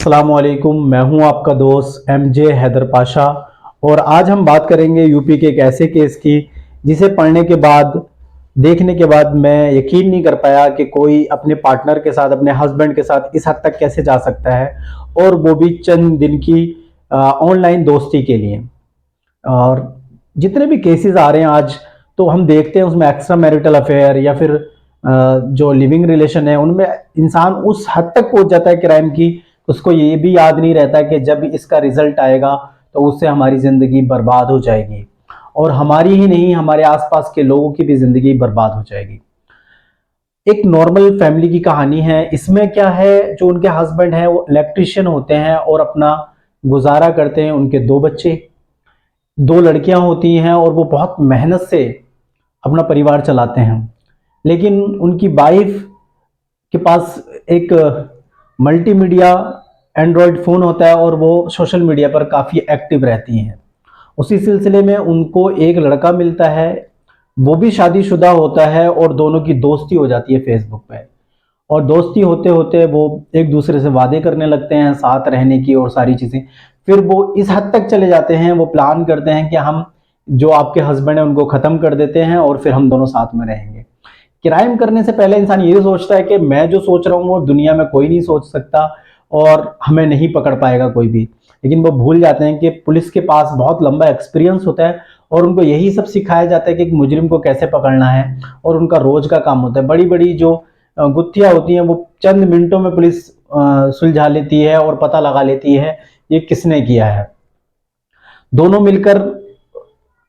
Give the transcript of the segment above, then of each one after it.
अस्सलामुअलैकुम, मैं हूं आपका दोस्त एमजे हैदर पाशा। और आज हम बात करेंगे यूपी के एक ऐसे केस की जिसे पढ़ने के बाद, देखने के बाद मैं यकीन नहीं कर पाया कि कोई अपने पार्टनर के साथ, अपने हस्बैंड के साथ इस हद तक कैसे जा सकता है, और वो भी चंद दिन की ऑनलाइन दोस्ती के लिए। और जितने भी केसेस आ रहे हैं आज, तो हम देखते हैं उसमें एक्स्ट्रा मैरिटल अफेयर या फिर जो लिविंग रिलेशन है उनमें इंसान उस हद तक पहुंच जाता है क्राइम की, उसको ये भी याद नहीं रहता कि जब इसका रिजल्ट आएगा तो उससे हमारी ज़िंदगी बर्बाद हो जाएगी, और हमारी ही नहीं, हमारे आसपास के लोगों की भी ज़िंदगी बर्बाद हो जाएगी। एक नॉर्मल फैमिली की कहानी है। इसमें क्या है, जो उनके हस्बैंड हैं वो इलेक्ट्रिशियन होते हैं और अपना गुजारा करते हैं। उनके दो बच्चे, दो लड़कियां होती हैं, और वो बहुत मेहनत से अपना परिवार चलाते हैं। लेकिन उनकी वाइफ के पास एक मल्टीमीडिया एंड्रॉयड फ़ोन होता है और वो सोशल मीडिया पर काफ़ी एक्टिव रहती हैं। उसी सिलसिले में उनको एक लड़का मिलता है, वो भी शादीशुदा होता है, और दोनों की दोस्ती हो जाती है फेसबुक पे। और दोस्ती होते होते वो एक दूसरे से वादे करने लगते हैं साथ रहने की और सारी चीज़ें। फिर वो इस हद तक चले जाते हैं, वो प्लान करते हैं कि हम जो आपके हस्बैंड हैं उनको ख़त्म कर देते हैं और फिर हम दोनों साथ में रहेंगे। क्राइम करने से पहले इंसान ये सोचता है कि मैं जो सोच रहा हूँ वो दुनिया में कोई नहीं सोच सकता और हमें नहीं पकड़ पाएगा कोई भी। लेकिन वो भूल जाते हैं कि पुलिस के पास बहुत लंबा एक्सपीरियंस होता है और उनको यही सब सिखाया जाता है कि एक मुजरिम को कैसे पकड़ना है, और उनका रोज का काम होता है। बड़ी बड़ी जो गुत्थियां होती हैं वो चंद मिनटों में पुलिस सुलझा लेती है और पता लगा लेती है ये किसने किया है। दोनों मिलकर,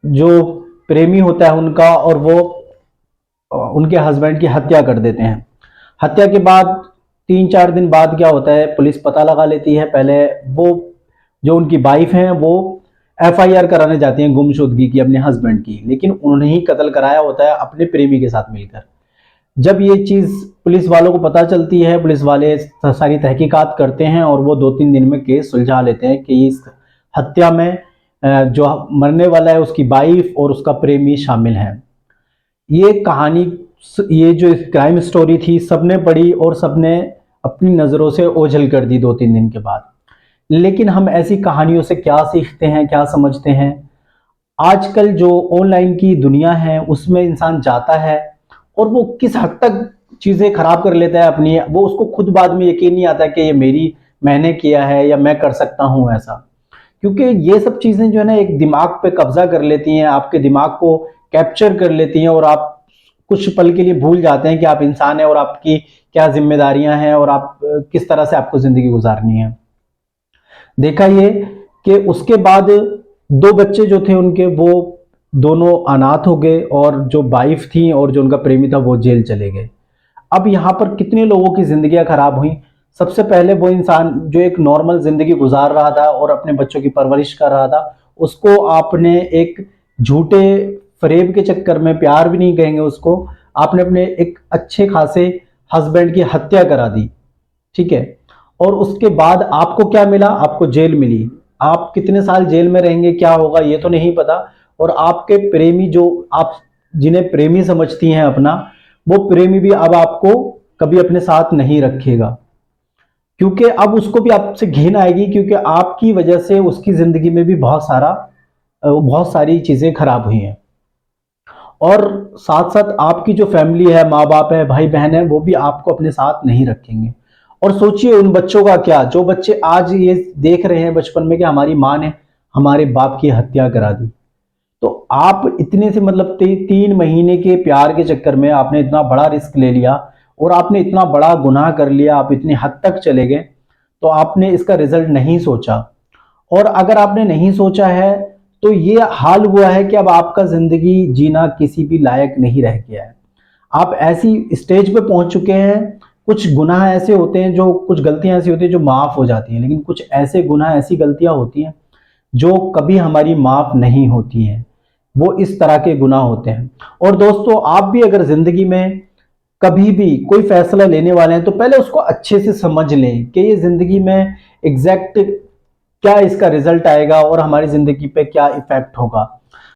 जो प्रेमी होता है उनका और वो उनके हस्बैंड की हत्या कर देते हैं। हत्या के बाद 3-4 दिन बाद क्या होता है, पुलिस पता लगा लेती है। पहले वो जो उनकी वाइफ हैं वो एफआईआर कराने जाती हैं गुमशुदगी की अपने हस्बैंड की, लेकिन उन्हें ही कत्ल कराया होता है अपने प्रेमी के साथ मिलकर। जब ये चीज़ पुलिस वालों को पता चलती है, पुलिस वाले सारी तहकीकात करते हैं और वो 2-3 दिन में केस सुलझा लेते हैं कि इस हत्या में जो मरने वाला है उसकी वाइफ और उसका प्रेमी शामिल हैं। ये कहानी, ये जो क्राइम स्टोरी थी, सबने पढ़ी और सबने अपनी नज़रों से ओझल कर दी 2-3 दिन के बाद। लेकिन हम ऐसी कहानियों से क्या सीखते हैं, क्या समझते हैं? आजकल जो ऑनलाइन की दुनिया है उसमें इंसान जाता है और वो किस हद तक चीज़ें खराब कर लेता है अपनी, वो उसको खुद बाद में यकीन नहीं आता कि ये मैंने किया है या मैं कर सकता हूँ ऐसा। क्योंकि ये सब चीज़ें जो है ना, एक दिमाग पे कब्जा कर लेती हैं, आपके दिमाग को कैप्चर कर लेती हैं, और आप कुछ पल के लिए भूल जाते हैं कि आप इंसान हैं और आपकी क्या जिम्मेदारियां हैं और आप किस तरह से आपको ज़िंदगी गुजारनी है। देखा ये कि उसके बाद दो बच्चे जो थे उनके, वो दोनों अनाथ हो गए, और जो वाइफ थी और जो उनका प्रेमी था वो जेल चले गए। अब यहाँ पर कितने लोगों की ज़िंदगियां खराब हुई। सबसे पहले वो इंसान जो एक नॉर्मल ज़िंदगी गुजार रहा था और अपने बच्चों की परवरिश कर रहा था, उसको आपने एक झूठे फरेब के चक्कर में, प्यार भी नहीं कहेंगे उसको, आपने अपने एक अच्छे खासे हस्बैंड की हत्या करा दी। ठीक है, और उसके बाद आपको क्या मिला? आपको जेल मिली। आप कितने साल जेल में रहेंगे, क्या होगा ये तो नहीं पता। और आपके प्रेमी, जो आप जिन्हें प्रेमी समझती हैं अपना, वो प्रेमी भी अब आपको कभी अपने साथ नहीं रखेगा, क्योंकि अब उसको भी आपसे घिन आएगी, क्योंकि आपकी वजह से उसकी जिंदगी में भी बहुत सारी चीजें खराब हुई हैं। और साथ साथ आपकी जो फैमिली है, माँ बाप है, भाई बहन है, वो भी आपको अपने साथ नहीं रखेंगे। और सोचिए उन बच्चों का क्या, जो बच्चे आज ये देख रहे हैं बचपन में कि हमारी माँ ने हमारे बाप की हत्या करा दी। तो आप इतने से मतलब 3 महीने के प्यार के चक्कर में आपने इतना बड़ा रिस्क ले लिया और आपने इतना बड़ा गुनाह कर लिया, आप इतनी हद तक चले गए, तो आपने इसका रिजल्ट नहीं सोचा। और अगर आपने नहीं सोचा है तो ये हाल हुआ है कि अब आपका जिंदगी जीना किसी भी लायक नहीं रह गया है। आप ऐसी स्टेज पे पहुंच चुके हैं। कुछ गुनाह ऐसे होते हैं, जो कुछ गलतियां ऐसी होती हैं जो माफ हो जाती हैं, लेकिन कुछ ऐसे गुनाह, ऐसी गलतियां होती हैं जो कभी हमारी माफ नहीं होती हैं। वो इस तरह के गुनाह होते हैं। और दोस्तों, आप भी अगर जिंदगी में कभी भी कोई फैसला लेने वाले हैं तो पहले उसको अच्छे से समझ लें कि ये जिंदगी में एग्जैक्ट क्या इसका रिजल्ट आएगा और हमारी जिंदगी पे क्या इफेक्ट होगा।